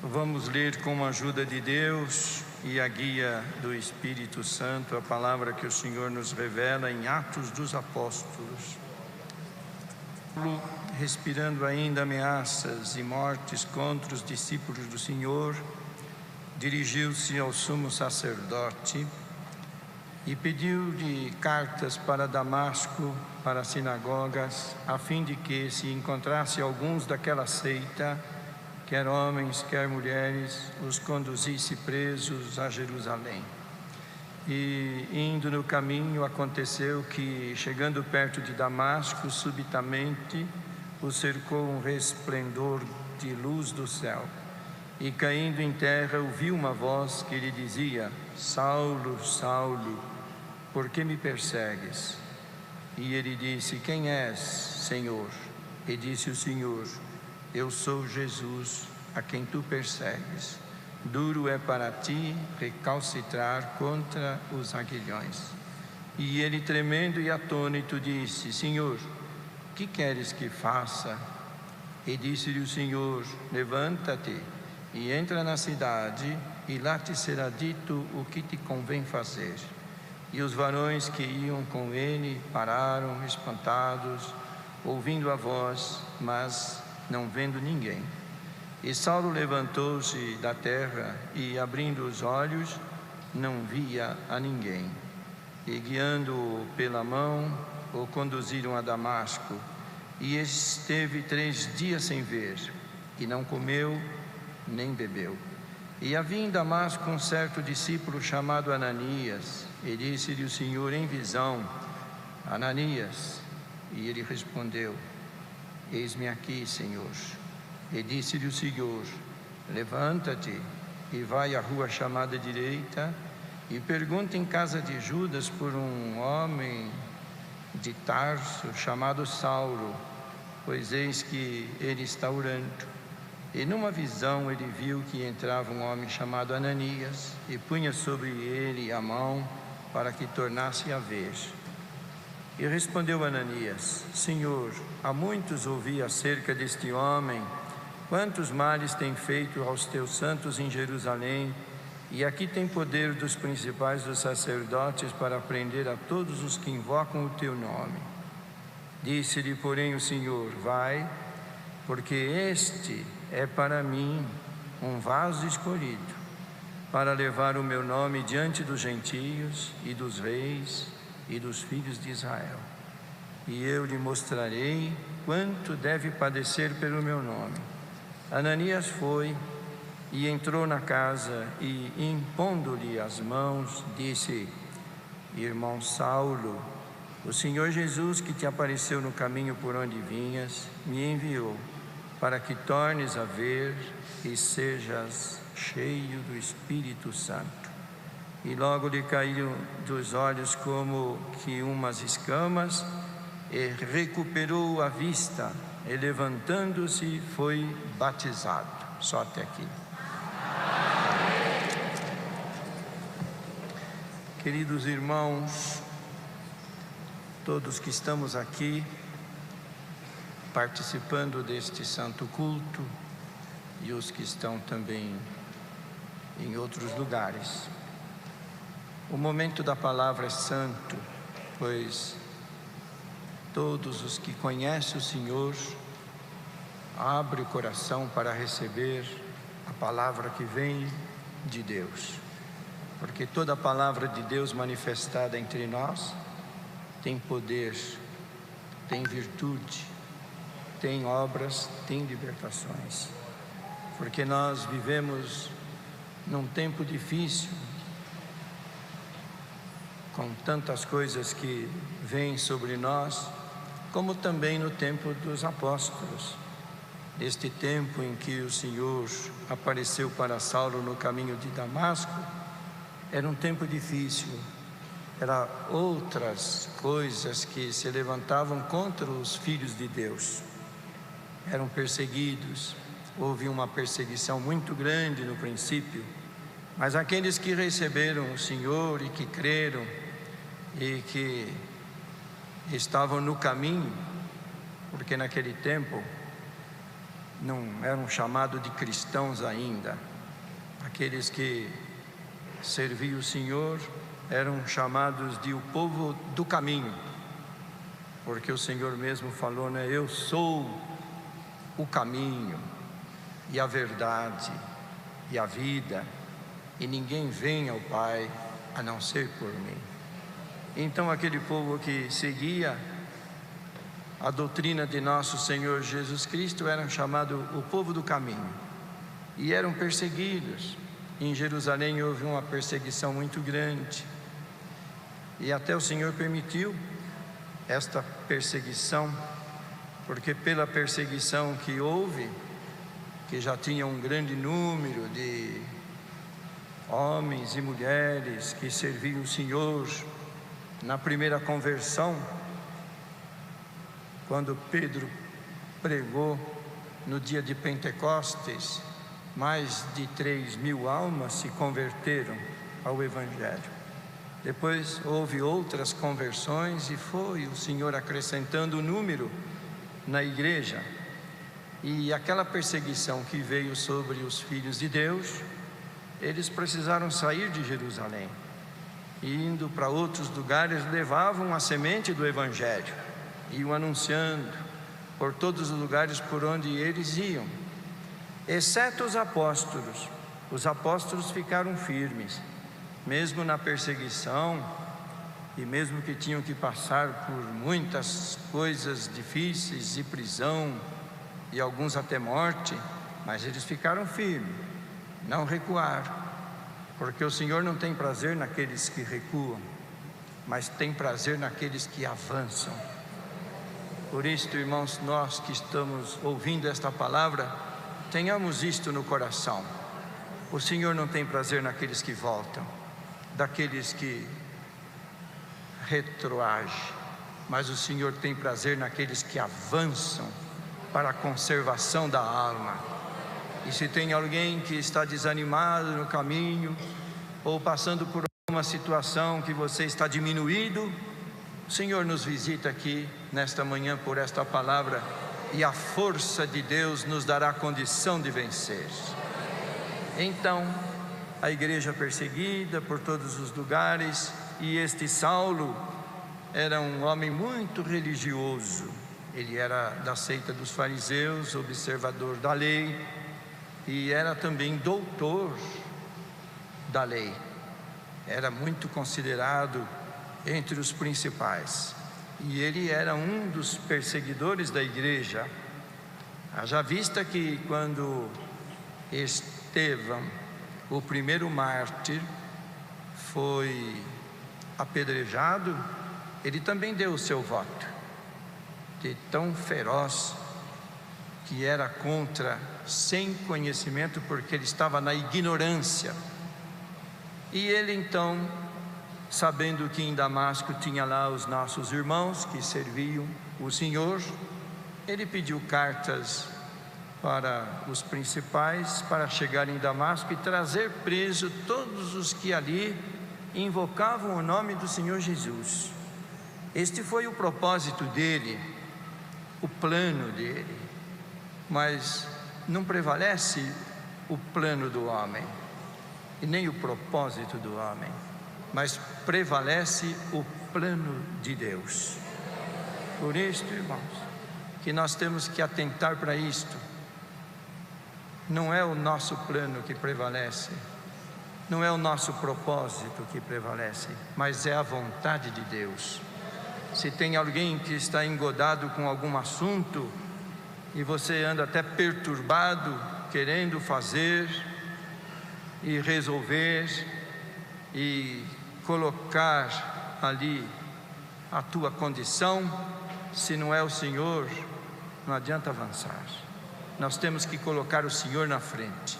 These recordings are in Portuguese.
Vamos ler com a ajuda de Deus e a guia do Espírito Santo a palavra que o Senhor nos revela em Atos dos Apóstolos. Paulo, respirando ainda ameaças e mortes contra os discípulos do Senhor, dirigiu-se ao sumo sacerdote e pediu-lhe cartas para Damasco, para as sinagogas, a fim de que, se encontrasse alguns daquela seita, quer homens, quer mulheres, os conduzisse presos a Jerusalém. E, indo no caminho, aconteceu que, chegando perto de Damasco, subitamente o cercou um resplendor de luz do céu. E, caindo em terra, ouviu uma voz que lhe dizia: Saulo, Saulo, por que me persegues? E ele disse: Quem és, Senhor? E disse o Senhor: Eu sou Jesus, a quem tu persegues. Duro é para ti recalcitrar contra os aguilhões. E ele, tremendo e atônito, disse: Senhor, que queres que faça? E disse-lhe o Senhor: Levanta-te e entra na cidade, e lá te será dito o que te convém fazer. E os varões que iam com ele pararam, espantados, ouvindo a voz, mas não vendo ninguém. E Saulo levantou-se da terra e, abrindo os olhos, não via a ninguém. E, guiando-o pela mão, o conduziram a Damasco. E esteve 3 dias sem ver, e não comeu nem bebeu. E havia em Damasco um certo discípulo chamado Ananias. E disse-lhe o Senhor em visão: Ananias. E ele respondeu: Eis-me aqui, Senhor. E disse-lhe o Senhor: Levanta-te e vai à rua chamada Direita, e pergunta em casa de Judas por um homem de Tarso chamado Saulo, pois eis que ele está orando. E numa visão ele viu que entrava um homem chamado Ananias, e punha sobre ele a mão para que tornasse a ver. E respondeu Ananias: Senhor, há muitos ouvi acerca deste homem, quantos males tem feito aos teus santos em Jerusalém, e aqui tem poder dos principais dos sacerdotes para prender a todos os que invocam o teu nome. Disse-lhe, porém, o Senhor: Vai, porque este é para mim um vaso escolhido, para levar o meu nome diante dos gentios e dos reis e dos filhos de Israel. E eu lhe mostrarei quanto deve padecer pelo meu nome. Ananias foi e entrou na casa e, impondo-lhe as mãos, disse: Irmão Saulo, o Senhor Jesus, que te apareceu no caminho por onde vinhas, me enviou para que tornes a ver e sejas cheio do Espírito Santo. E logo lhe caiu dos olhos como que umas escamas, e recuperou a vista, e levantando-se foi batizado. Só até aqui. Queridos irmãos, todos que estamos aqui participando deste santo culto, e os que estão também em outros lugares. O momento da palavra é santo, pois todos os que conhecem o Senhor abrem o coração para receber a palavra que vem de Deus. Porque toda a palavra de Deus manifestada entre nós tem poder, tem virtude, tem obras, tem libertações. Porque nós vivemos num tempo difícil, com tantas coisas que vêm sobre nós, como também no tempo dos apóstolos. Neste tempo em que o Senhor apareceu para Saulo no caminho de Damasco, era um tempo difícil, eram outras coisas que se levantavam contra os filhos de Deus. Eram perseguidos, houve uma perseguição muito grande no princípio, mas aqueles que receberam o Senhor e que creram e que estavam no caminho, porque naquele tempo não eram chamados de cristãos ainda. Aqueles que serviam o Senhor eram chamados de o povo do caminho, porque o Senhor mesmo falou, né? Eu sou o caminho e a verdade e a vida, e ninguém vem ao Pai a não ser por mim. Então aquele povo que seguia a doutrina de nosso Senhor Jesus Cristo eram chamados o povo do caminho, e eram perseguidos. Em Jerusalém houve uma perseguição muito grande, e até o Senhor permitiu esta perseguição, porque pela perseguição que houve, que já tinha um grande número de homens e mulheres que serviam o Senhor, na primeira conversão, quando Pedro pregou no dia de Pentecostes, mais de 3.000 almas se converteram ao Evangelho. Depois houve outras conversões e foi o Senhor acrescentando o número na igreja. E aquela perseguição que veio sobre os filhos de Deus, eles precisaram sair de Jerusalém, e indo para outros lugares levavam a semente do Evangelho, iam anunciando por todos os lugares por onde eles iam, exceto os apóstolos. Os apóstolos ficaram firmes, mesmo na perseguição, e mesmo que tinham que passar por muitas coisas difíceis, e prisão, e alguns até morte, mas eles ficaram firmes, não recuaram, porque o Senhor não tem prazer naqueles que recuam, mas tem prazer naqueles que avançam. Por isso, irmãos, nós que estamos ouvindo esta palavra, tenhamos isto no coração. O Senhor não tem prazer naqueles que voltam, daqueles que retroagem, mas o Senhor tem prazer naqueles que avançam para a conservação da alma. E se tem alguém que está desanimado no caminho, ou passando por uma situação que você está diminuído, o Senhor nos visita aqui nesta manhã por esta palavra, e a força de Deus nos dará condição de vencer. Então, a igreja perseguida por todos os lugares, e este Saulo era um homem muito religioso. Ele era da seita dos fariseus, observador da lei, e era também doutor da lei. Era muito considerado entre os principais, e ele era um dos perseguidores da igreja. Haja vista que quando Estevão, o primeiro mártir, foi apedrejado, ele também deu o seu voto, de tão feroz que era contra, sem conhecimento, porque ele estava na ignorância. E ele então, sabendo que em Damasco tinha lá os nossos irmãos que serviam o Senhor, ele pediu cartas para os principais, para chegar em Damasco e trazer preso todos os que ali invocavam o nome do Senhor Jesus. Este foi o propósito dele, o plano dele, mas não prevalece o plano do homem, e nem o propósito do homem, mas prevalece o plano de Deus. Por isso, irmãos, que nós temos que atentar para isto. Não é o nosso plano que prevalece, não é o nosso propósito que prevalece, mas é a vontade de Deus. Se tem alguém que está engodado com algum assunto, e você anda até perturbado, querendo fazer e resolver e colocar ali a tua condição, se não é o Senhor, não adianta avançar. Nós temos que colocar o Senhor na frente.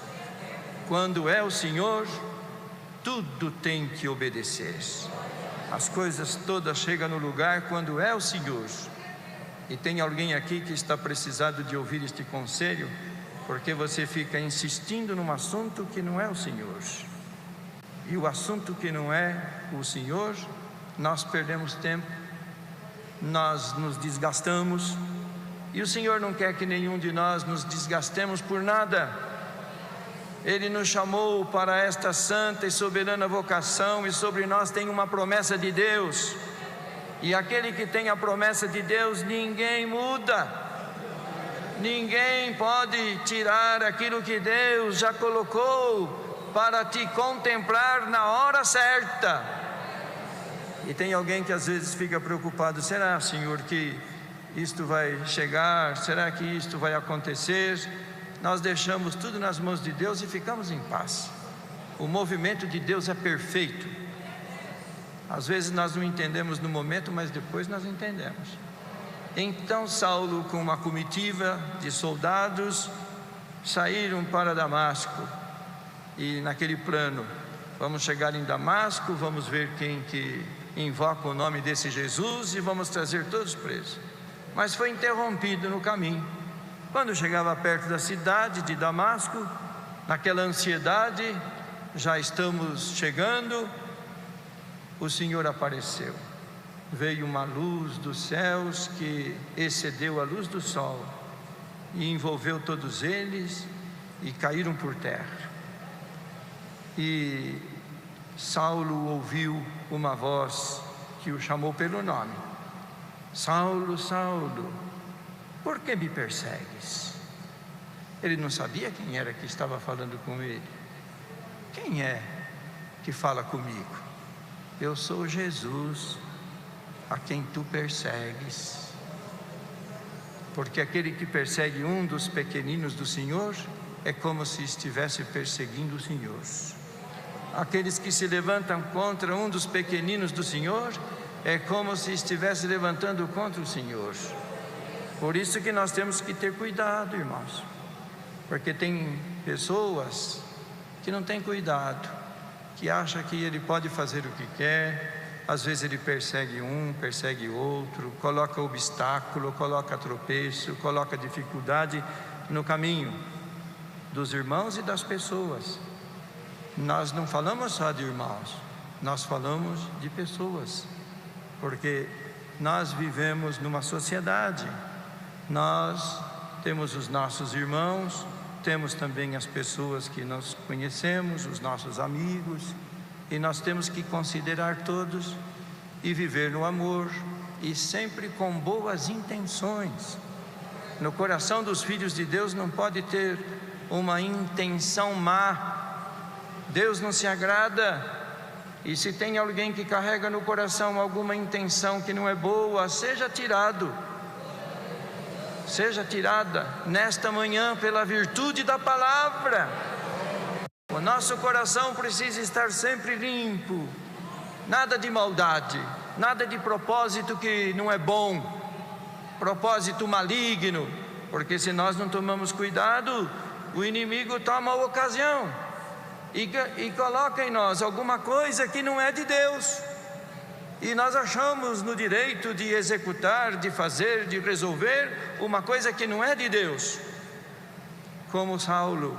Quando é o Senhor, tudo tem que obedecer. As coisas todas chegam no lugar quando é o Senhor. E tem alguém aqui que está precisando de ouvir este conselho, porque você fica insistindo num assunto que não é o Senhor. E o assunto que não é o Senhor, nós perdemos tempo, nós nos desgastamos, E o Senhor não quer que nenhum de nós nos desgastemos por nada. Ele nos chamou para esta santa e soberana vocação, e sobre nós tem uma promessa de Deus. E aquele que tem a promessa de Deus, ninguém muda. Ninguém pode tirar aquilo que Deus já colocou para te contemplar na hora certa. E tem alguém que às vezes fica preocupado: será, Senhor, que isto vai chegar? Será que isto vai acontecer? Nós deixamos tudo nas mãos de Deus e ficamos em paz. O movimento de Deus é perfeito. Às vezes nós não entendemos no momento, mas depois nós entendemos. Então Saulo, com uma comitiva de soldados, saíram para Damasco. E naquele plano: vamos chegar em Damasco, vamos ver quem que invoca o nome desse Jesus e vamos trazer todos presos. Mas foi interrompido no caminho. Quando chegava perto da cidade de Damasco, naquela ansiedade, já estamos chegando, o Senhor apareceu. Veio uma luz dos céus que excedeu a luz do sol e envolveu todos eles e caíram por terra. E Saulo ouviu uma voz que o chamou pelo nome: Saulo, Saulo, por que me persegues? Ele não sabia quem era que estava falando com ele. Quem é que fala comigo? Eu sou Jesus, a quem tu persegues. Porque aquele que persegue um dos pequeninos do Senhor é como se estivesse perseguindo o Senhor. Aqueles que se levantam contra um dos pequeninos do Senhor é como se estivesse levantando contra o Senhor. Por isso que nós temos que ter cuidado, irmãos, porque tem pessoas que não têm cuidado, que acham que ele pode fazer o que quer. Às vezes ele persegue um, persegue outro, coloca obstáculo, coloca tropeço, coloca dificuldade no caminho dos irmãos e das pessoas. Nós não falamos só de irmãos, nós falamos de pessoas, porque nós vivemos numa sociedade. Nós temos os nossos irmãos, temos também as pessoas que nós conhecemos, os nossos amigos, e nós temos que considerar todos e viver no amor, e sempre com boas intenções. No coração dos filhos de Deus não pode ter uma intenção má. Deus não se agrada, e se tem alguém que carrega no coração alguma intenção que não é boa, seja tirado. Seja tirada nesta manhã pela virtude da palavra. O nosso coração precisa estar sempre limpo, nada de maldade, nada de propósito que não é bom, propósito maligno, porque se nós não tomamos cuidado, o inimigo toma a ocasião e coloca em nós alguma coisa que não é de Deus. E nós achamos no direito de executar, de fazer, de resolver uma coisa que não é de Deus. Como Saulo,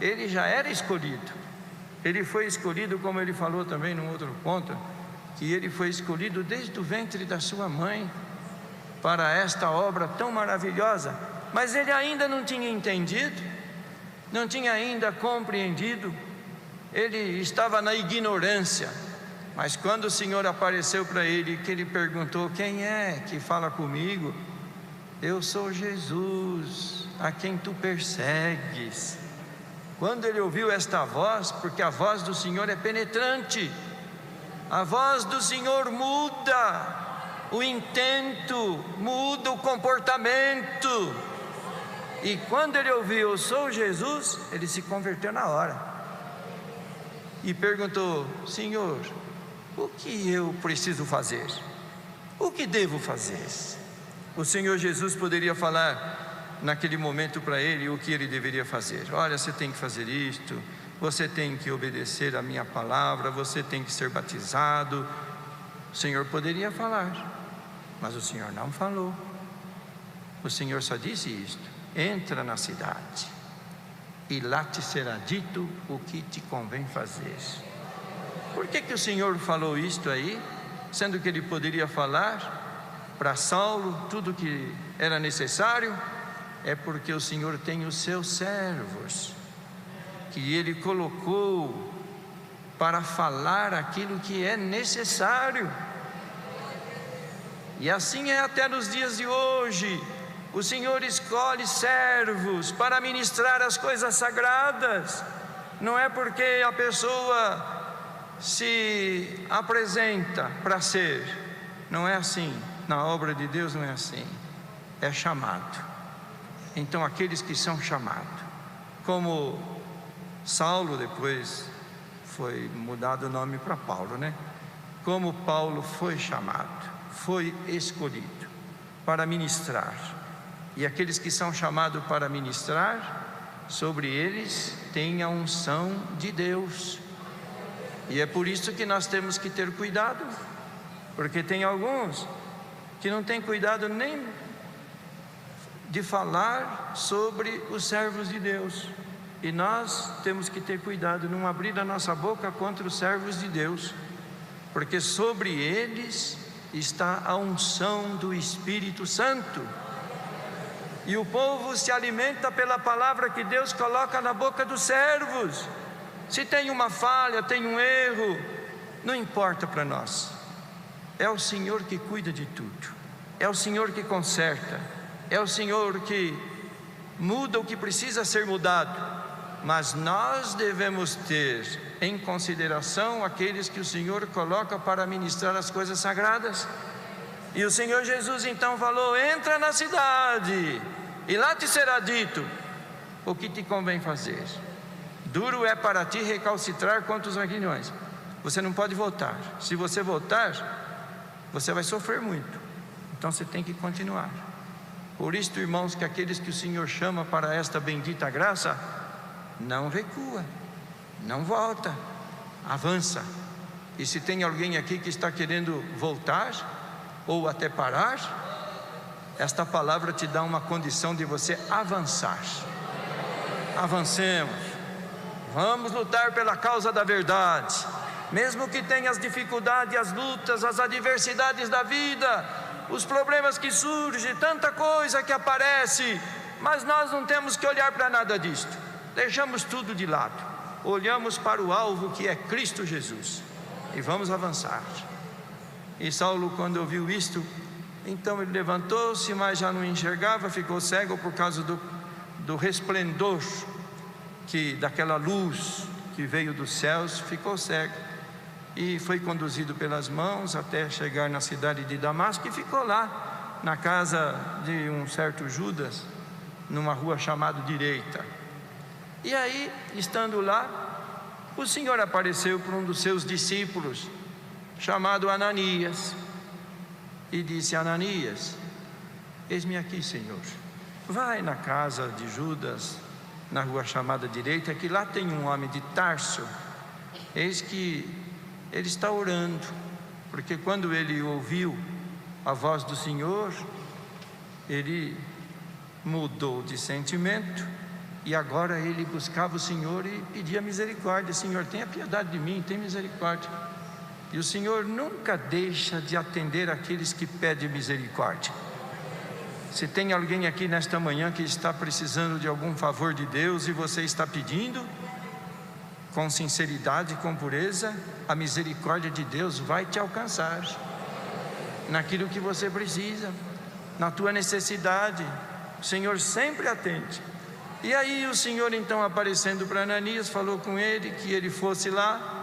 ele já era escolhido. Ele foi escolhido, como ele falou também num outro ponto, que ele foi escolhido desde o ventre da sua mãe para esta obra tão maravilhosa. Mas ele ainda não tinha entendido, não tinha ainda compreendido, ele estava na ignorância. Mas quando o Senhor apareceu para ele, que ele perguntou: quem é que fala comigo? Eu sou Jesus, a quem tu persegues. Quando ele ouviu esta voz, porque a voz do Senhor é penetrante, a voz do Senhor muda o intento, muda o comportamento. E quando ele ouviu: eu sou Jesus, ele se converteu na hora e perguntou: Senhor, o que eu preciso fazer? O que devo fazer? O Senhor Jesus poderia falar naquele momento para ele o que ele deveria fazer. Olha, você tem que fazer isto, você tem que obedecer a minha palavra, você tem que ser batizado. O Senhor poderia falar, mas o Senhor não falou. O Senhor só disse isto: entra na cidade e lá te será dito o que te convém fazer. Por que o Senhor falou isto aí, sendo que ele poderia falar? para Saulo tudo que era necessário, é porque o Senhor tem os seus servos, que Ele colocou para falar aquilo que é necessário. E assim é até nos dias de hoje. O Senhor escolhe servos para ministrar as coisas sagradas. Não é porque a pessoa se apresenta para ser. Não é assim. Na obra de Deus não é assim. É chamado. Então aqueles que são chamados, como Saulo, depois foi mudado o nome para Paulo, né? Como Paulo foi chamado, foi escolhido para ministrar. E aqueles que são chamados para ministrar, sobre eles tem a unção de Deus. E é por isso que nós temos que ter cuidado, porque tem alguns que não têm cuidado nem de falar sobre os servos de Deus. E nós temos que ter cuidado, não abrir a nossa boca contra os servos de Deus, porque sobre eles está a unção do Espírito Santo. E o povo se alimenta pela palavra que Deus coloca na boca dos servos. Se tem uma falha, tem um erro, não importa para nós. É o Senhor que cuida de tudo. É o Senhor que conserta. É o Senhor que muda o que precisa ser mudado. Mas nós devemos ter em consideração aqueles que o Senhor coloca para ministrar as coisas sagradas. E o Senhor Jesus então falou: entra na cidade, e lá te será dito o que te convém fazer. Duro é para ti recalcitrar contra os aguilhões. Você não pode voltar. Se você voltar, você vai sofrer muito. Então você tem que continuar. Por isto, irmãos, que aqueles que o Senhor chama para esta bendita graça, não recua, não volta, avança. E se tem alguém aqui que está querendo voltar, ou até parar, esta palavra te dá uma condição de você avançar. Avancemos, vamos lutar pela causa da verdade, mesmo que tenha as dificuldades, as lutas, as adversidades da vida, os problemas que surgem, tanta coisa que aparece, mas nós não temos que olhar para nada disto. Deixamos tudo de lado, olhamos para o alvo que é Cristo Jesus, e vamos avançar. E Saulo, quando ouviu isto, então ele levantou-se, mas já não enxergava, ficou cego por causa do resplendor daquela luz que veio dos céus, ficou cego. E foi conduzido pelas mãos até chegar na cidade de Damasco, e ficou lá, na casa de um certo Judas, numa rua chamada Direita. E aí, estando lá, o Senhor apareceu para um dos seus discípulos, chamado Ananias, e disse: Ananias, eis-me aqui, Senhor. Vai na casa de Judas, na rua chamada Direita, que lá tem um homem de Tarso. Eis que ele está orando, porque quando ele ouviu a voz do Senhor, ele mudou de sentimento, e agora ele buscava o Senhor e pedia misericórdia. Senhor, tenha piedade de mim, tenha misericórdia. E o Senhor nunca deixa de atender aqueles que pedem misericórdia. Se tem alguém aqui nesta manhã que está precisando de algum favor de Deus, e você está pedindo com sinceridade, com pureza, a misericórdia de Deus vai te alcançar naquilo que você precisa, na tua necessidade. O Senhor sempre atende. E aí o Senhor então, aparecendo para Ananias, falou com ele que ele fosse lá.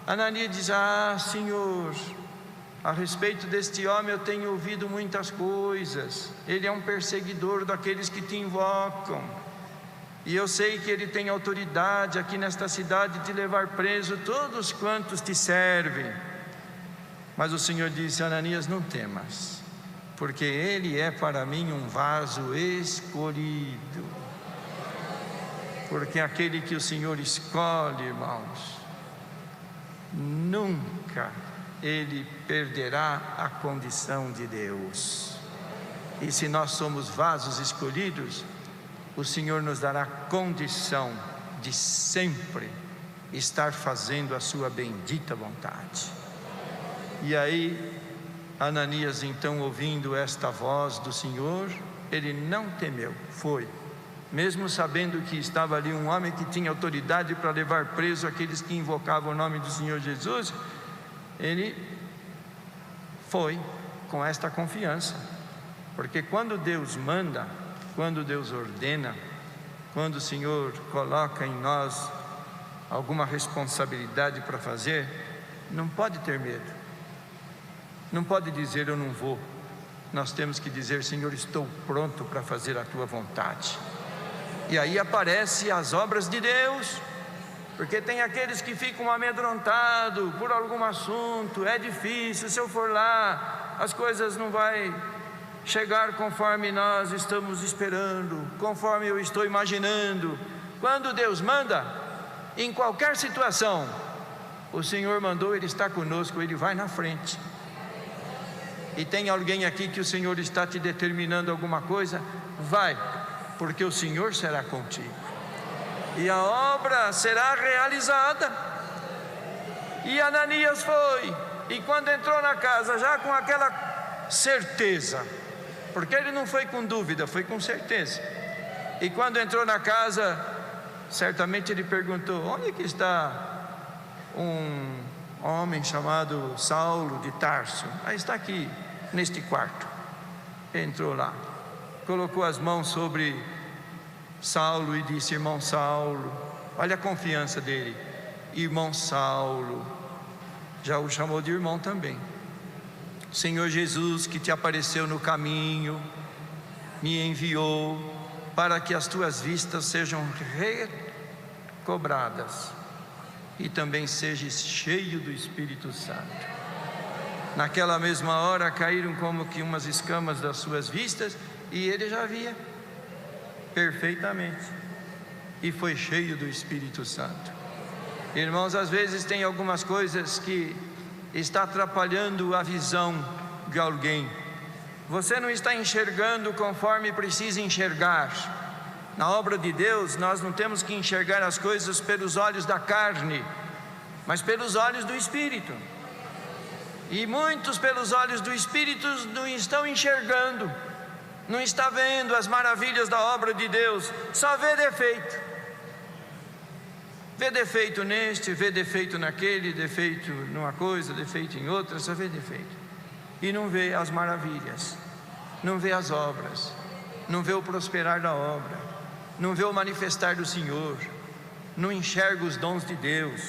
Ananias diz: Senhor, a respeito deste homem eu tenho ouvido muitas coisas. Ele é um perseguidor daqueles que te invocam, e eu sei que ele tem autoridade aqui nesta cidade de levar preso todos quantos te servem. Mas o Senhor disse: Ananias, não temas, porque ele é para mim um vaso escolhido. Porque aquele que o Senhor escolhe, irmãos, nunca ele perderá a condição de Deus. E se nós somos vasos escolhidos, o Senhor nos dará condição de sempre estar fazendo a sua bendita vontade. E aí Ananias, então, ouvindo esta voz do Senhor, ele não temeu, foi. Mesmo sabendo que estava ali um homem que tinha autoridade para levar preso aqueles que invocavam o nome do Senhor Jesus, ele foi com esta confiança. Porque quando Deus manda, quando Deus ordena, quando o Senhor coloca em nós alguma responsabilidade para fazer, não pode ter medo, não pode dizer eu não vou. Nós temos que dizer: Senhor, estou pronto para fazer a tua vontade. E aí aparecem as obras de Deus, porque tem aqueles que ficam amedrontados por algum assunto, é difícil, se eu for lá, as coisas não vai chegar conforme nós estamos esperando, conforme eu estou imaginando. Quando Deus manda, em qualquer situação, o Senhor mandou, Ele está conosco, Ele vai na frente. E tem alguém aqui que o Senhor está te determinando alguma coisa? Vai, porque o Senhor será contigo, e a obra será realizada. E Ananias foi, e quando entrou na casa, já com aquela certeza, porque ele não foi com dúvida, foi com certeza. E quando entrou na casa, certamente ele perguntou: onde que está um homem chamado Saulo de Tarso? Ah, está aqui, neste quarto. Entrou lá, colocou as mãos sobre Saulo e disse: irmão Saulo. Olha a confiança dele, irmão Saulo. Já o chamou de irmão também. Senhor Jesus, que te apareceu no caminho, me enviou para que as tuas vistas sejam recobradas e também sejas cheio do Espírito Santo. Naquela mesma hora caíram como que umas escamas das suas vistas, e ele já via perfeitamente, e foi cheio do Espírito Santo. Irmãos, às vezes tem algumas coisas que está atrapalhando a visão de alguém. Você não está enxergando conforme precisa enxergar. Na obra de Deus, nós não temos que enxergar as coisas pelos olhos da carne, mas pelos olhos do Espírito. E muitos, pelos olhos do Espírito, não estão enxergando, não está vendo as maravilhas da obra de Deus, só vê defeito. Vê defeito neste, vê defeito naquele, defeito numa coisa, defeito em outra, só vê defeito. E não vê as maravilhas, não vê as obras, não vê o prosperar da obra, não vê o manifestar do Senhor, não enxerga os dons de Deus,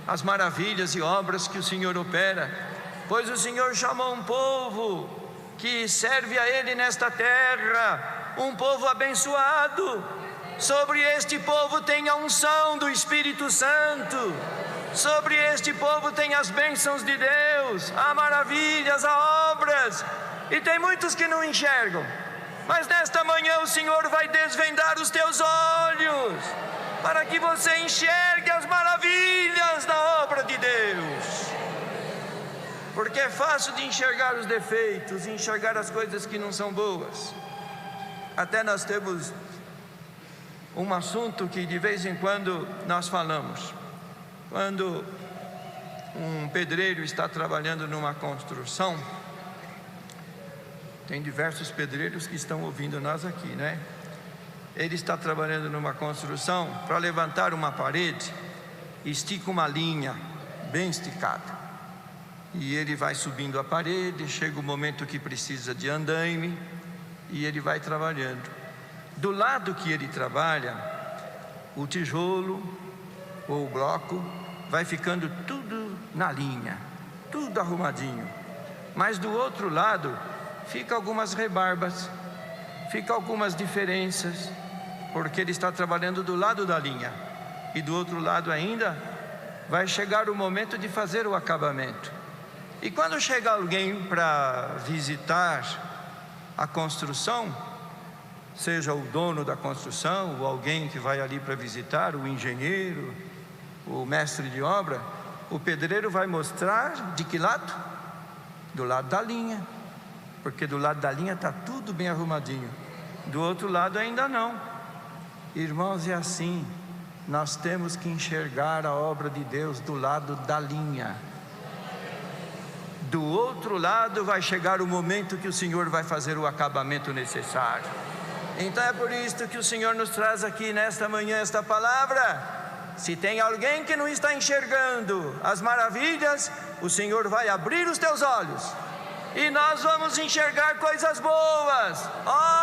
as maravilhas e obras que o Senhor opera. Pois o Senhor chamou um povo que serve a Ele nesta terra, um povo abençoado. Sobre este povo tem a unção do Espírito Santo, sobre este povo tem as bênçãos de Deus, há maravilhas, há obras, e tem muitos que não enxergam, mas nesta manhã o Senhor vai desvendar os teus olhos, para que você enxergue as maravilhas da obra de Deus. Porque é fácil de enxergar os defeitos, enxergar as coisas que não são boas. Até nós temos um assunto que de vez em quando nós falamos. Quando um pedreiro está trabalhando numa construção, tem diversos pedreiros que estão ouvindo nós aqui, né? Ele está trabalhando numa construção, para levantar uma parede, estica uma linha bem esticada, e ele vai subindo a parede, chega o momento que precisa de andaime, e ele vai trabalhando. Do lado que ele trabalha, o tijolo ou o bloco vai ficando tudo na linha, tudo arrumadinho, mas do outro lado fica algumas rebarbas, fica algumas diferenças, porque ele está trabalhando do lado da linha, e do outro lado ainda vai chegar o momento de fazer o acabamento. E quando chega alguém para visitar a construção, seja o dono da construção, ou alguém que vai ali para visitar, o engenheiro, o mestre de obra, o pedreiro vai mostrar de que lado? Do lado da linha, porque do lado da linha está tudo bem arrumadinho, do outro lado ainda não. Irmãos, é assim, nós temos que enxergar a obra de Deus do lado da linha. do outro lado vai chegar o momento que o Senhor vai fazer o acabamento necessário. Então é por isso que o Senhor nos traz aqui nesta manhã esta palavra. Se tem alguém que não está enxergando as maravilhas, o Senhor vai abrir os teus olhos, e nós vamos enxergar coisas boas,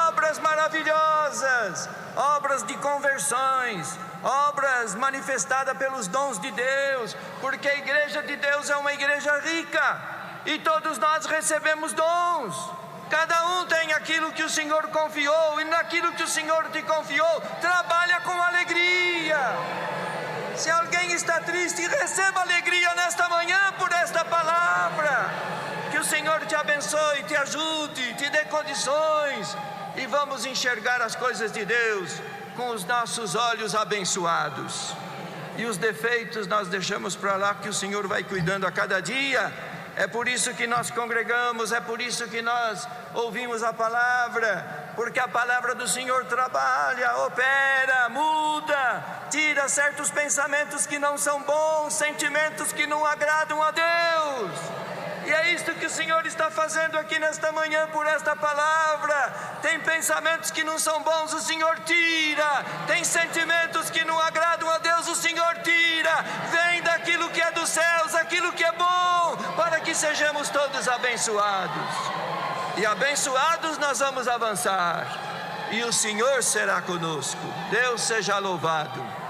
obras maravilhosas, obras de conversões, obras manifestadas pelos dons de Deus, porque a igreja de Deus é uma igreja rica, e todos nós recebemos dons. Cada um tem aquilo que o Senhor confiou, e naquilo que o Senhor te confiou, trabalha com alegria. Se alguém está triste, receba alegria nesta manhã por esta palavra. Que o Senhor te abençoe, te ajude, te dê condições, e vamos enxergar as coisas de Deus com os nossos olhos abençoados. E os defeitos nós deixamos para lá, que o Senhor vai cuidando a cada dia. É por isso que nós congregamos, é por isso que nós ouvimos a palavra, porque a palavra do Senhor trabalha, opera, muda, tira certos pensamentos que não são bons, sentimentos que não agradam a Deus. E é isto que o Senhor está fazendo aqui nesta manhã por esta palavra. Tem pensamentos que não são bons, o Senhor tira. Tem sentimentos que não agradam a Deus, o Senhor tira. Vem daquilo que é dos céus, aquilo que é bom, para que sejamos todos abençoados. E abençoados nós vamos avançar, e o Senhor será conosco. Deus seja louvado.